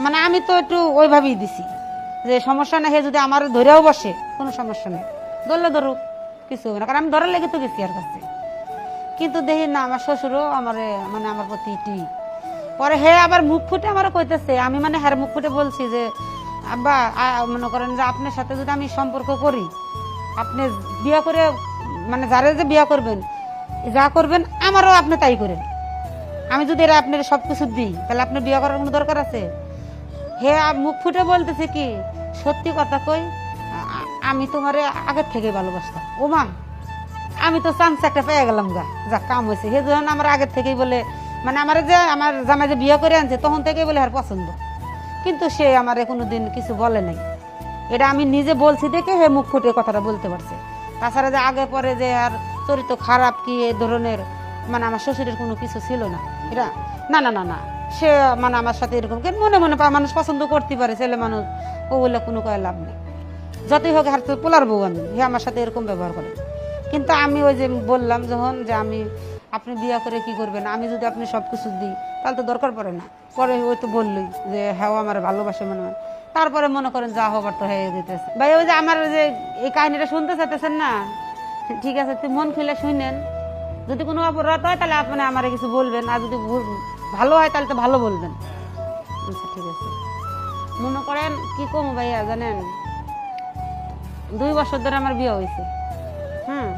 মানে আমি তো একটু ওইভাবেই দিছি যে সমস্যা না, হে যদি আমার ধরেও বসে কোনো সমস্যা নেই, ধরলে ধরুক, কিছু হবে না, কারণ আমি ধরার লেগে তো গেছি আর কাছে। কিন্তু দেখি না আমার শ্বশুরও আমার মানে আমার প্রতি টি পরে হে আবার মুখ ফুটে আমারও কইতেছে, আমি মানে হ্যার মুখ ফুটে বলছি যে আব্বা মনে করেন যে আপনার সাথে যদি আমি সম্পর্ক করি, আপনি বিয়ে করে মানে যারা যে বিয়ে করবেন যা করবেন আমারও আপনি তাই করেন। আমি যদি এরা আপনার সব কিছু দিই তাহলে আপনার বিয়ে করার কোনো দরকার আছে? হে মুখ ফুটে বলতেছে কি, সত্যি কথা কই, আমি তোমারে আগের থেকে ভালোবাসতাম। ও মা, আমি তো চান্স একটা পেয়ে গেলাম গা, যা কাম হয়েছে। হে যখন আমার আগের থেকেই বলে, মানে আমার যে আমার জামাই যে বিয়ে করে আনছে তখন থেকেই বলে আর পছন্দ, কিন্তু সে আমার কোনোদিন কিছু বলে নাই। এটা আমি নিজে বলছি দেখে হে মুখ ফুটে কথাটা বলতে পারছে। তাছাড়া যে আগে পরে যে আর চরিত্র খারাপ কি এই ধরনের মানে আমার শ্বশুরের কোনো কিছু ছিল না এটা, না না না না, সে মানে আমার সাথে এরকম মনে মনে মানুষ পছন্দ করতে পারে, ছেলে মানুষ, ও বলে কোনো কয়ে লাভ নেই। যতই হোক হার তো পোলার বউ, আমি হে আমার সাথে এরকম ব্যবহার করে। কিন্তু আমি ওই যে বললাম যখন যে আমি আপনি বিয়ে করে কি করবেন, আমি যদি আপনি সব কিছু দিই তাহলে তো দরকার পড়ে না। পরে ওই তো বললই যে হ্যাঁ আমার ভালোবাসে মনে হয়। তারপরে মনে করেন যা হবার তো হয়ে দিতেছে। ভাই ওই যে আমার যে এই কাহিনীটা শুনতে চাইতেছেন না, ঠিক আছে, তুই মন খুলে শুনেন। যদি কোনো অপরাধ হয় তাহলে আপনি আমার কিছু বলবেন, আর যদি ভালো হয় তাহলে তো ভালো বলবেন। আচ্ছা ঠিক আছে। মনে করেন কি কম ভাইয়া জানেন, 2 বছর ধরে আমার বিয়ে হয়েছে। হ্যাঁ,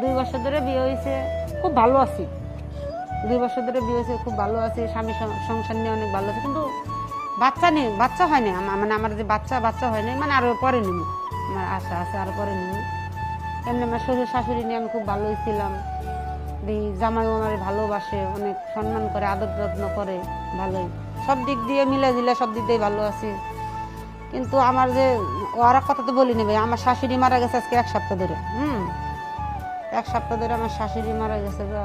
2 বছর ধরে বিয়ে হয়েছে, খুব ভালো আছি। 2 বছর ধরে বিয়ে হয়েছে, খুব ভালো আছি, স্বামী সংসার নিয়ে অনেক ভালো আছে, কিন্তু বাচ্চা হয়নি। মানে আমার যে বাচ্চা হয়নি, মানে আরো পরে নিব, আমার আশা আছে আরো পরে নিব। এমনি আমার শ্বশুর শাশুড়ি নিয়ে আমি খুব ভালোই ছিলাম। জামাইও আমার ভালোবাসে, অনেক সম্মান করে, আদর যত্ন করে, ভালোই সব দিক দিয়ে মিলে দিলে সব দিক দিয়ে ভালো আছি। কিন্তু আমার যে আর এক কথা তো বলি নেবে, আমার শাশুড়ি মারা গেছে আজকে 1 সপ্তাহ ধরে। 1 সপ্তাহ ধরে আমার শাশুড়ি মারা গেছে গা।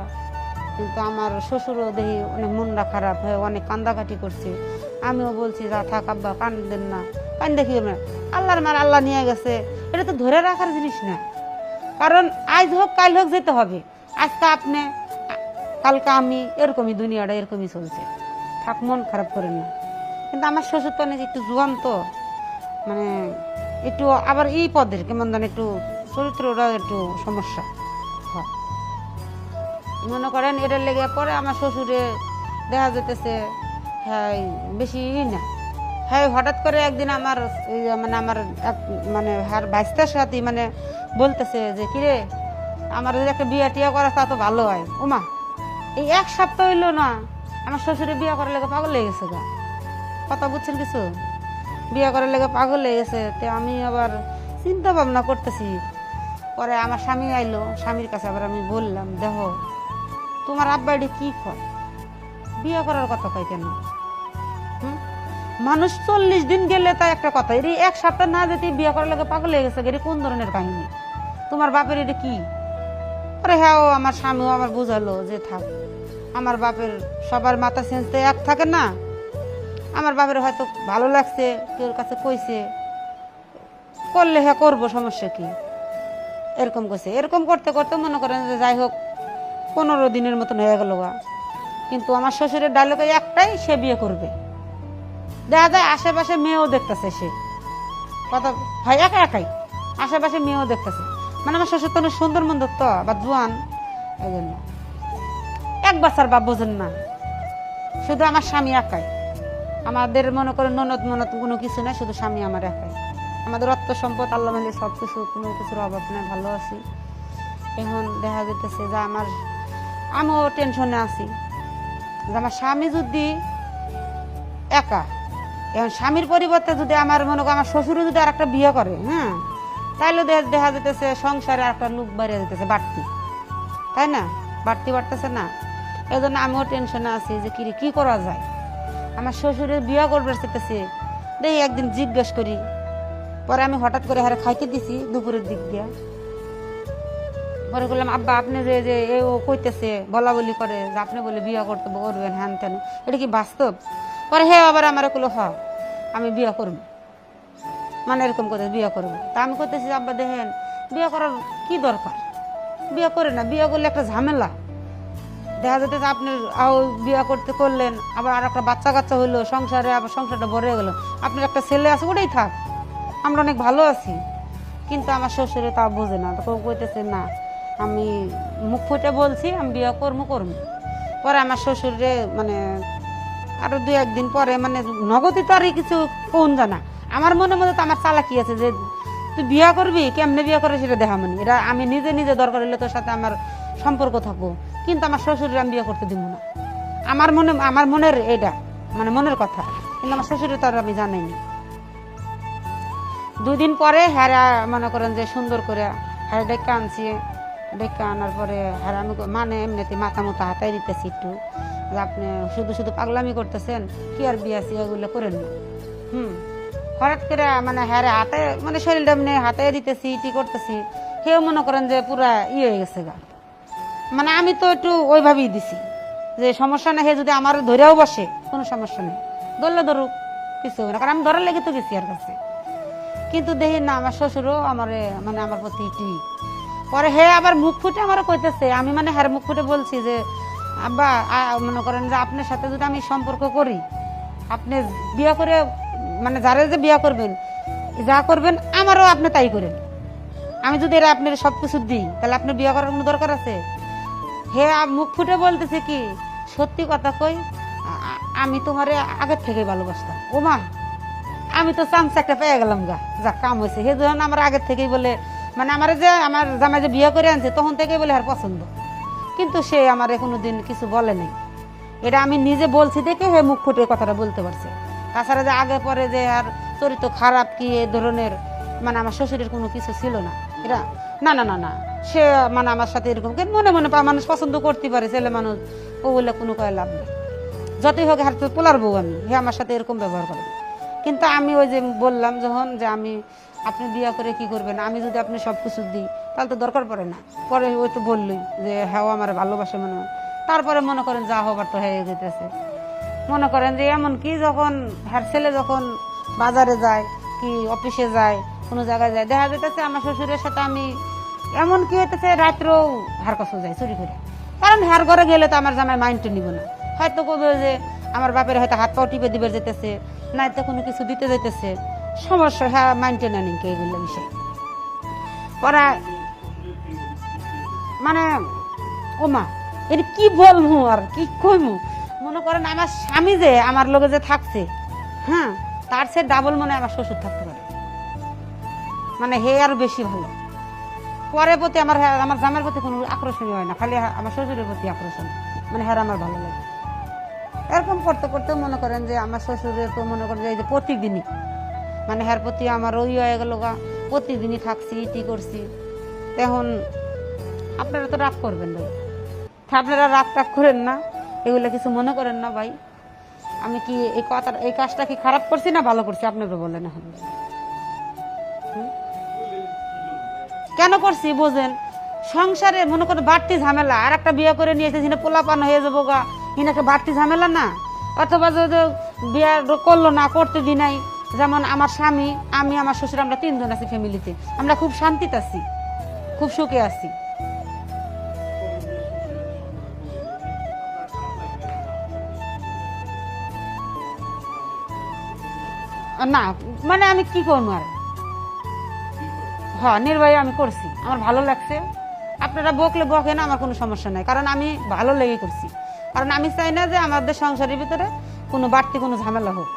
কিন্তু আমার শ্বশুরও দেখি অনেক মনটা খারাপ হয়ে অনেক কান্দাকাটি করছে। আমিও বলছি যা থাক আব্বা, কান্দেন না, দেখি না, আল্লাহর মার আল্লাহ নিয়ে গেছে, এটা তো ধরে রাখার জিনিস না। কারণ আজ হোক কাল হোক যেতে হবে, আজকে আপনি কালকে আমি, এরকমই দুনিয়াটা এরকমই চলছে, থাক, মন খারাপ করেন না। কিন্তু আমার শ্বশুর তো অনেক একটু জোয়ান তো, মানে একটু আবার এই পদের কেমন জানি একটু চরিত্রটা একটু সমস্যা হয়। মনে করেন এটার লেগে পরে আমার শ্বশুরে দেখা যেতেছে হ্যাঁ বেশি না, হ্যাঁ হঠাৎ করে একদিন আমার মানে আমার এক মানে হার বাইস্তার সাথে মানে বলতেছে যে কিরে আমার যদি একটা বিয়ে টিয়া করা তা তো ভালো হয়। ওমা, এই 1 সপ্তাহ হইলো না আমার শ্বশুরে বিয়ে করার লেগে পাগল হয়ে গেছে গা। কথা বুঝছেন কিছু? বিয়ে করার লেগে পাগল হয়ে গেছে। তো আমি আবার চিন্তা ভাবনা করতেছি। পরে আমার স্বামী আইলো, স্বামীর কাছে আবার আমি বললাম, দেখো তোমার আব্বা এটি কি কয়, বিয়ে করার কথা কয় কেন? মানুষ 40 দিন গেলে তা একটা কথা, এটি 1 সপ্তাহ না যেতে বিয়ে করার লেগে পাগল হয়ে গেছে, এটি কোন ধরনের কাহিনী? তোমার বাপের এটা কি? পরে হ্যাঁ আমার স্বামীও আমার বুঝালো যে থাক, আমার বাপের সবার মাথা সেন্সতে এক থাকে না, আমার বাপের হয়তো ভালো লাগছে, কেউ কাছে কইছে, করলে হ্যাঁ করবো, সমস্যা কি, এরকম করছে। এরকম করতে করতে মনে করেন যে যাই হোক 15 দিনের মতন হয়ে গেল গা। কিন্তু আমার শ্বশুরের ডায়লগে একটাই, সে বিয়ে করবে। দেখা যায় আশেপাশে মেয়েও দেখতেছে, সে কথা ভাই একাই আশেপাশে মেয়েও দেখতেছে। মানে আমার শ্বশুর তো অনেক সুন্দর মন্দ তো বা জোয়ান, এই জন্য 1 বাচ্চার বাপ বোঝেন না, শুধু আমার স্বামী একাই। আমাদের মনে করেন ননদ মনত কোনো কিছু নেই, শুধু স্বামী আমার একাই। আমাদের অর্থ সম্পদ আল্লাহ মিলে সব কিছু, কোনো কিছুর অভাব নেই, ভালো আছি। এখন দেখা যেতেছে যে আমিও টেনশনে আছি যে আমার স্বামী যদি একা, এখন স্বামীর পরিবর্তে যদি আমার মনে করেন আমার শ্বশুরও যদি আর একটা বিয়ে করে, তাইলে দেখা যেতেছে সংসারে একটা লোক বাড়িয়ে যেতেছে বাড়তি, তাই না? বাড়তেছে না, এই জন্য আমিও টেনশনে আছি যে কি করা যায়। আমার শ্বশুরের বিয়ে করবে চেতেছে, দেখি একদিন জিজ্ঞেস করি। পরে আমি হঠাৎ করে হারে খাইতে দিছি দুপুরের দিক দিয়া। পরে বললাম আব্বা আপনি যে ও কইতেছে বলা বলি করে যে আপনি বলে বিয়ে করতে করবেন হ্যান তেন, এটা কি বাস্তব? পরে হ্যাঁ আবার আমার এগুলো আমি বিয়ে করবো, মানে এরকম করে বিয়ে করবো। তা আমি করতেছি আব্বা দেখেন বিয়ে করার কি দরকার, বিয়ে করে না, বিয়ে করলে একটা ঝামেলা, দেখা যেতেছে আপনি বিয়ে করলেন, আবার আর একটা বাচ্চা কাচ্চা হইলো, সংসারে আবার সংসারটা ভরে গেল, আপনার একটা ছেলে আছে, ওটাই থাক, আমরা অনেক ভালো আছি। কিন্তু আমার শ্বশুরে তা বোঝে না, তো কইতেছে না, আমি মুখ ফুটে বলছি আমি বিয়ে করবো। পরে আমার শ্বশুরে মানে আরো 2-1 দিন পরে মানে নগদে তো আর কিছু কোন জানা, আমার মনে মধ্যে তো আমার চালাকি আছে যে তুই বিয়ে করবি, কেমনে বিয়ে করে সেটা দেখা মানে, এটা আমি নিজে নিজে দরকার হলে তোর সাথে আমার সম্পর্ক থাকবো, কিন্তু আমার শ্বশুরের আমি বিয়ে করতে দিব না। আমার মনের এটা মানে মনের কথা, কিন্তু আমার শ্বশুরের তো আর আমি জানাইনি। 2 দিন পরে হ্যারা মনে করেন যে সুন্দর করে হ্যাঁ ডেকে আনছি, ডেকে আনার পরে হ্যাঁ আমি মানে এমনিতে মাথা মতো হাতাই দিতেছি একটু, যে আপনি শুধু শুধু পাগলামি করতেছেন, কি আর বিয়ে আছে এগুলো করেন না। হঠাৎ করে মানে হ্যাঁ হাতে মানে শরীরটা এমনি হাতাই দিতেছি, ইটি করতেছি, সেও মনে করেন যে পুরা হয়ে গেছে গা। মানে আমি তো একটু ওইভাবেই দিছি যে সমস্যা না, হে যদি আমার ধরেও বসে কোনো সমস্যা নেই, ধরলে ধরুক, কিছু হবে না, কারণ আমি ধরার লেগে তো গেছি আর কাছে। কিন্তু দেখি না আমার শ্বশুরও আমার মানে আমার প্রতি ইটি। পরে হে আবার মুখ ফুটে আমারও কইতেছে, আমি মানে হ্যার মুখ ফুটে বলছি যে আব্বা মনে করেন যে আপনার সাথে যদি আমি সম্পর্ক করি, আপনি বিয়ে করে মানে যারা যে বিয়ে করবেন যা করবেন আমারও আপনি তাই করেন, আমি যদি এরা আপনার সব কিছু দিই তাহলে আপনার বিয়ে করার কোনো দরকার আছে? হে মুখ ফুটে বলতেছে কি, সত্যি কথা কই, আমি তোমার আগের থেকে ভালোবাসতাম। ও মা, আমি তো চান্স একটা পেয়ে গেলাম গা, যা কাম হয়েছে। হে যখন আমার আগের থেকেই বলে মানে আমার যে আমার জামাই যে বিয়ে করে আনছে তখন থেকেই বলে আর পছন্দ, কিন্তু সে আমার কোনোদিন কিছু বলে নাই। এটা আমি নিজে বলছি দেখে হে মুখ ফুটে কথাটা বলতে পারছে। তাছাড়া যে আগে পরে যে আর চরিত্র খারাপ কি এই ধরনের মানে আমার শ্বশুরের কোনো কিছু ছিল না। এটা না না না না, সে মানে আমার সাথে এরকম মনে মনে মানুষ পছন্দ করতে পারে, ছেলে মানুষ, ও বলে কোনো কয় লাভ নেই। যতই হোক হার তো পোলার বউ আমি, হে আমার সাথে এরকম ব্যবহার করে। কিন্তু আমি ওই যে বললাম যখন যে আমি আপনি বিয়ে করে কি করবেন, আমি যদি আপনি সব কিছু দিই তাহলে তো দরকার পড়ে না। পরে ওই তো বললই যে হ্যাঁ আমার ভালোবাসে মনে হয়। তারপরে মনে করেন যা হবার তো হয়ে যেতেছে। মনে করেন যে এমনকি যখন হ্যার ছেলে যখন বাজারে যায় কি অফিসে যায় কোনো জায়গায় যায়, দেখা যেতেছে আমার শ্বশুরের সাথে আমি এমন কি হইতেছে রাত্রেও হার কাছে যায় চুরি করে, কারণ হ্যার ঘরে গেলে তো আমার জামাই মাইন্ডটা নিব না, হয়তো কবে যে আমার বাপের হয়তো হাত পাও টিপে দিবে যেতেছে, নাই তো কোনো কিছু দিতে যেতেছে, সমস্যা হ্যাঁ মাইন্ডটা নেন এগুলো বিষয়। পরে মানে ও মা এর কি বলবো আর কি কইমু, মনে করেন আমার স্বামী যে আমার লগে যে থাকছে, হ্যাঁ তার সে ডাবল মনে আমার শ্বশুর থাকতে পারে, মানে হে আরো বেশি ভালো। পরের প্রতি আমার জামার প্রতি কোনো আকর্ষণীয় হয় না, খালি আমার শ্বশুরের প্রতি আকর্ষণ, মানে হ্যাঁ আমার ভালো লাগে। এরকম করতে করতে মনে করেন যে আমার শ্বশুরের তো মনে করেন যে এই যে প্রতিদিনই মানে হ্যার প্রতি আমার ওই হয়ে গেল গা, প্রতিদিনই থাকছি ইটি করছি। এখন আপনারা তো রাগ করবেন ভাই, আপনারা রাগ টাগ করেন না, এগুলো কিছু মনে করেন না ভাই। আমি কি এই কাজটা কি খারাপ করছি না ভালো করছি আপনারা বলেন এখন? কেন করছি বোঝেন, সংসারে মনে করেন বাড়তি ঝামেলা, আর একটা বিয়ে করে নিয়েছে যিনি পোলাপান হয়ে যাবো গা, ইনাকে বাড়তি ঝামেলা না, অথবা যদি বিয়ে করলো না করতে দি নাই, যেমন আমার স্বামী আমি আমার শ্বশুর আমরা 3 জন আছি ফ্যামিলিতে, আমরা খুব শান্তিতে আছি, খুব সুখে আছি। না মানে আমি কি করবো আর, হ্যাঁ নির্বাহী আমি করছি, আমার ভালো লাগছে। আপনারা বকলে বকেন, আমার কোনো সমস্যা নাই, কারণ আমি ভালো লেগে করছি, কারণ আমি চাই না যে আমাদের সংসারের ভিতরে কোনো বাড়তি কোনো ঝামেলা হোক।